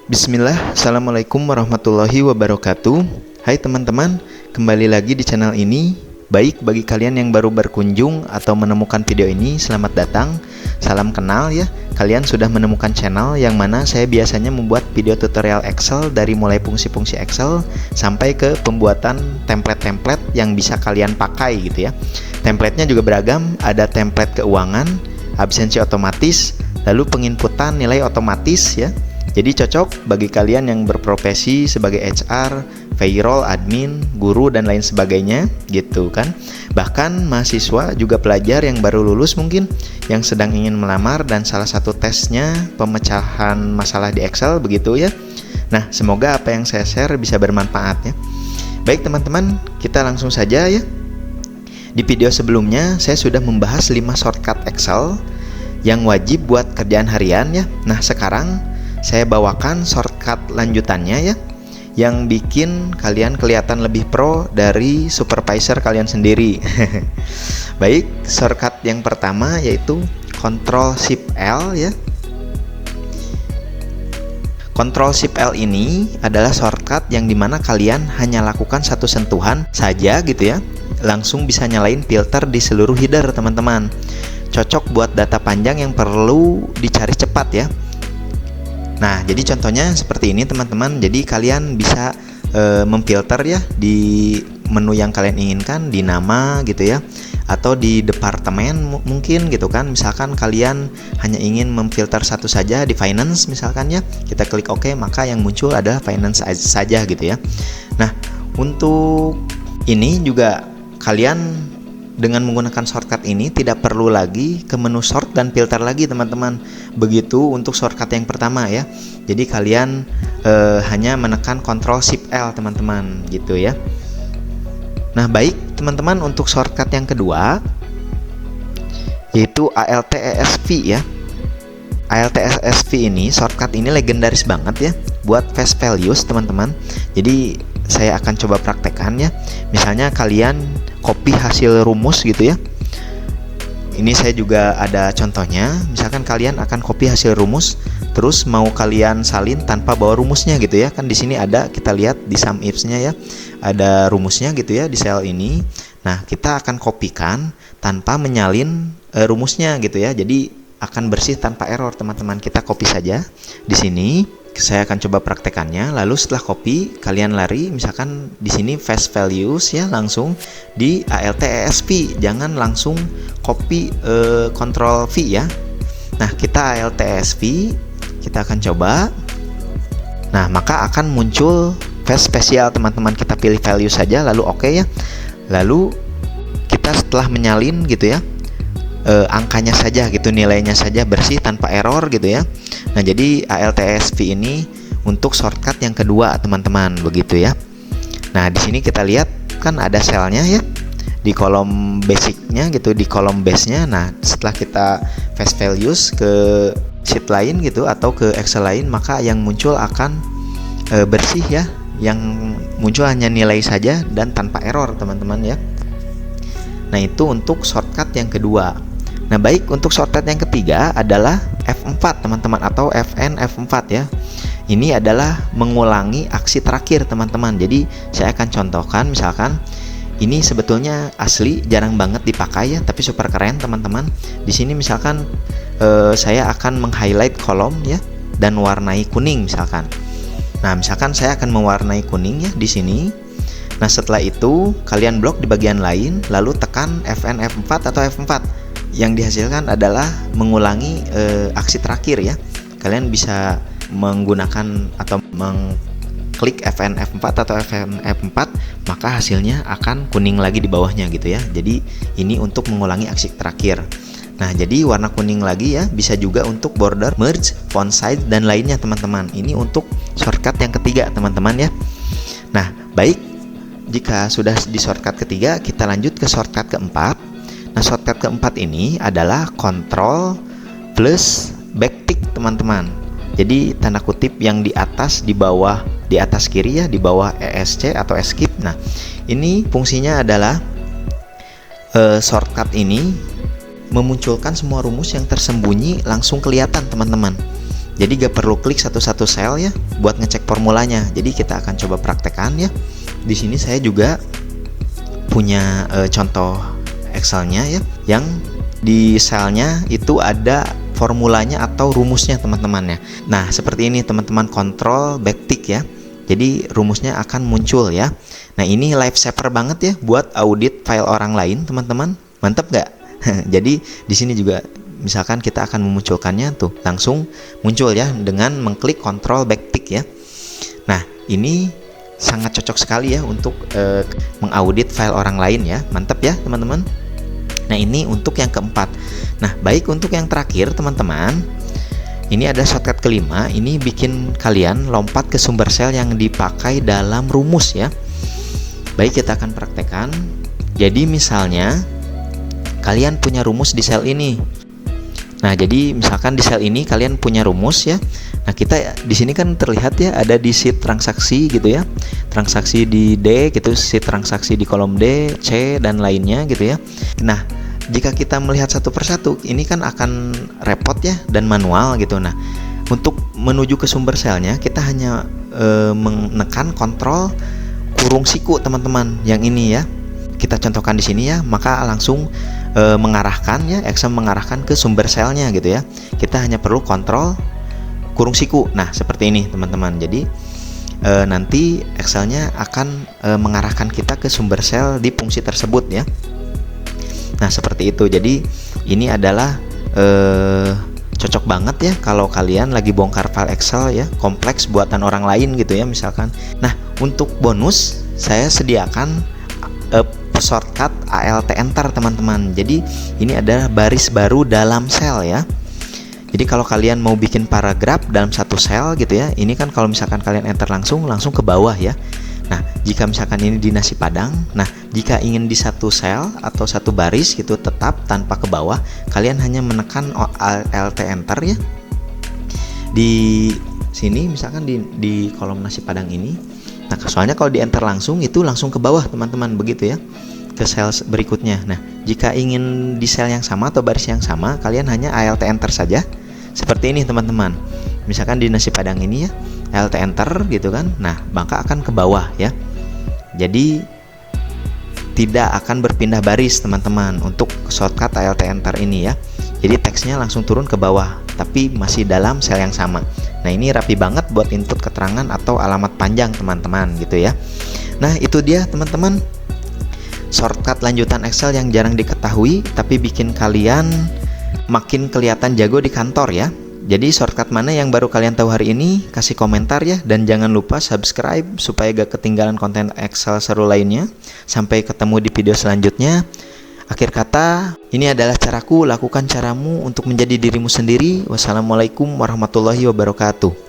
Bismillah, Assalamualaikum warahmatullahi wabarakatuh. Hai teman-teman, kembali lagi di channel ini. Baik, bagi kalian yang baru berkunjung atau menemukan video ini, selamat datang. Salam kenal ya. Kalian sudah menemukan channel yang mana saya biasanya membuat video tutorial Excel dari mulai fungsi-fungsi Excel sampai ke pembuatan template-template yang bisa kalian pakai gitu ya. Templatenya juga beragam, ada template keuangan, absensi otomatis, lalu penginputan nilai otomatis ya. Jadi cocok bagi kalian yang berprofesi sebagai HR, payroll, admin, guru, dan lain sebagainya gitu kan. Bahkan mahasiswa juga pelajar yang baru lulus mungkin, yang sedang ingin melamar dan salah satu tesnya pemecahan masalah di Excel begitu ya. Nah, semoga apa yang saya share bisa bermanfaat ya. Baik teman-teman, kita langsung saja ya. Di video sebelumnya saya sudah membahas 5 shortcut Excel yang wajib buat kerjaan harian ya. Nah, sekarang saya bawakan shortcut lanjutannya ya, yang bikin kalian kelihatan lebih pro dari supervisor kalian sendiri. Baik, shortcut yang pertama yaitu Ctrl+Shift+L ya. Ctrl+Shift+L ini adalah shortcut yang dimana kalian hanya lakukan satu sentuhan saja gitu ya, langsung bisa nyalain filter di seluruh header teman-teman. Cocok buat data panjang yang perlu dicari cepat ya. Nah, jadi contohnya seperti ini teman-teman. Jadi kalian bisa memfilter ya di menu yang kalian inginkan, di nama gitu ya, atau di departemen mungkin gitu kan. Misalkan kalian hanya ingin memfilter satu saja di finance misalkan ya, kita klik OK, maka yang muncul adalah finance saja gitu ya. Nah, untuk ini juga kalian dengan menggunakan shortcut ini tidak perlu lagi ke menu sort dan filter lagi teman-teman. Begitu untuk shortcut yang pertama ya. Jadi kalian hanya menekan Ctrl+Shift+L teman-teman gitu ya. Nah baik teman-teman, untuk shortcut yang kedua yaitu ALT-ESV ya. ALT-ESV ini, shortcut ini legendaris banget ya buat fast values teman-teman. Jadi saya akan coba praktekkan ya. Misalnya kalian copy hasil rumus gitu ya. Ini saya juga ada contohnya. Misalkan kalian akan copy hasil rumus, terus mau kalian salin tanpa bawa rumusnya gitu ya. Kan di sini ada, kita lihat di sum ifs-nya ya, ada rumusnya gitu ya di sel ini. Nah, kita akan kopikan tanpa menyalin rumusnya gitu ya. Jadi akan bersih tanpa error teman-teman. Kita copy saja di sini. Saya akan coba praktekannya. Lalu setelah copy, kalian lari misalkan di sini fast values ya, langsung di ALT-ESV. Jangan langsung copy Ctrl V ya. Nah, kita ALT-ESV, kita akan coba. Nah, maka akan muncul fast spesial teman-teman. Kita pilih value saja lalu oke ya. Lalu kita setelah menyalin gitu ya, angkanya saja gitu, nilainya saja bersih tanpa error gitu ya. Nah, jadi ALT-ESV ini untuk shortcut yang kedua teman-teman begitu ya. Nah, di sini kita lihat kan ada selnya ya di kolom basicnya gitu, di kolom base-nya. Nah, setelah kita fast values ke sheet lain gitu atau ke Excel lain, maka yang muncul akan bersih ya. Yang muncul hanya nilai saja dan tanpa error teman-teman ya. Nah, itu untuk shortcut yang kedua. Nah baik, untuk shortcut yang ketiga adalah F4 teman-teman, atau FN F4 ya. Ini adalah mengulangi aksi terakhir teman-teman. Jadi saya akan contohkan, misalkan ini sebetulnya asli jarang banget dipakai ya, tapi super keren teman-teman. Di sini misalkan saya akan meng-highlight kolom ya dan warnai kuning misalkan. Nah misalkan saya akan mewarnai kuning ya di sini. Nah setelah itu kalian blok di bagian lain, lalu tekan FN F4 atau F4. Yang dihasilkan adalah mengulangi aksi terakhir ya. Kalian bisa menggunakan atau mengklik FN F4 atau FN F4, maka hasilnya akan kuning lagi di bawahnya gitu ya. Jadi ini untuk mengulangi aksi terakhir. Nah, jadi warna kuning lagi ya, bisa juga untuk border, merge, font size, dan lainnya teman-teman. Ini untuk shortcut yang ketiga teman-teman ya. Nah, baik, jika sudah di shortcut ketiga, kita lanjut ke shortcut keempat. Nah, shortcut keempat ini adalah Ctrl plus backtick teman-teman. Jadi tanda kutip yang di atas, di bawah, di atas kiri ya, di bawah ESC atau escape. Nah, ini fungsinya adalah shortcut ini memunculkan semua rumus yang tersembunyi langsung kelihatan teman-teman. Jadi gak perlu klik satu-satu sel ya buat ngecek formulanya. Jadi kita akan coba praktekkan ya. Di sini saya juga punya contoh Excelnya ya, yang di selnya itu ada formulanya atau rumusnya teman-teman ya. Nah seperti ini teman-teman, kontrol backtick ya. Jadi rumusnya akan muncul ya. Nah ini lifesaver banget ya buat audit file orang lain teman-teman. Mantap nggak? Jadi di sini juga misalkan kita akan memunculkannya tuh langsung muncul ya dengan mengklik kontrol backtick ya. Nah ini sangat cocok sekali ya untuk mengaudit file orang lain ya. Mantap ya teman-teman. Nah ini untuk yang keempat. Nah baik, untuk yang terakhir teman-teman, ini ada shortcut kelima. Ini bikin kalian lompat ke sumber sel yang dipakai dalam rumus ya. Baik, kita akan praktekkan. Jadi misalnya kalian punya rumus di sel ini. Nah jadi misalkan di sel ini kalian punya rumus ya. Nah kita di sini kan terlihat ya ada di sheet transaksi gitu ya, transaksi di D gitu, sheet transaksi di kolom D, C dan lainnya gitu ya. Nah jika kita melihat satu persatu ini kan akan repot ya dan manual gitu. Nah untuk menuju ke sumber selnya kita hanya menekan kontrol kurung siku teman-teman, yang ini ya. Kita contohkan di sini ya, maka langsung mengarahkan ya, Excel mengarahkan ke sumber selnya gitu ya. Kita hanya perlu kontrol kurung siku. Nah seperti ini teman-teman. Jadi nanti Excelnya akan mengarahkan kita ke sumber sel di fungsi tersebut ya. Nah seperti itu. Jadi ini adalah cocok banget ya kalau kalian lagi bongkar file Excel ya, kompleks buatan orang lain gitu ya misalkan. Nah untuk bonus saya sediakan shortcut ALT Enter teman-teman. Jadi ini adalah baris baru dalam sel ya. Jadi kalau kalian mau bikin paragraf dalam satu sel gitu ya, ini kan kalau misalkan kalian enter langsung ke bawah ya. Nah jika misalkan ini di nasi padang, nah jika ingin di satu sel atau satu baris gitu tetap tanpa ke bawah, kalian hanya menekan ALT Enter ya. Di sini misalkan di kolom nasi padang ini. Nah soalnya kalau di enter langsung itu langsung ke bawah teman-teman, begitu ya, ke sel berikutnya. Nah jika ingin di sel yang sama atau baris yang sama, kalian hanya ALT Enter saja. Seperti ini teman-teman. Misalkan di nasi padang ini ya, ALT Enter gitu kan. Nah maka akan ke bawah ya. Jadi tidak akan berpindah baris teman-teman untuk shortcut ALT Enter ini ya. Jadi teksnya langsung turun ke bawah, tapi masih dalam sel yang sama. Nah ini rapi banget buat input keterangan atau alamat panjang teman-teman gitu ya. Nah itu dia teman-teman, shortcut lanjutan Excel yang jarang diketahui tapi bikin kalian makin kelihatan jago di kantor ya. Jadi shortcut mana yang baru kalian tahu hari ini? Kasih komentar ya, dan jangan lupa subscribe supaya gak ketinggalan konten Excel seru lainnya. Sampai ketemu di video selanjutnya. Akhir kata, ini adalah caraku, lakukan caramu untuk menjadi dirimu sendiri. Wassalamualaikum warahmatullahi wabarakatuh.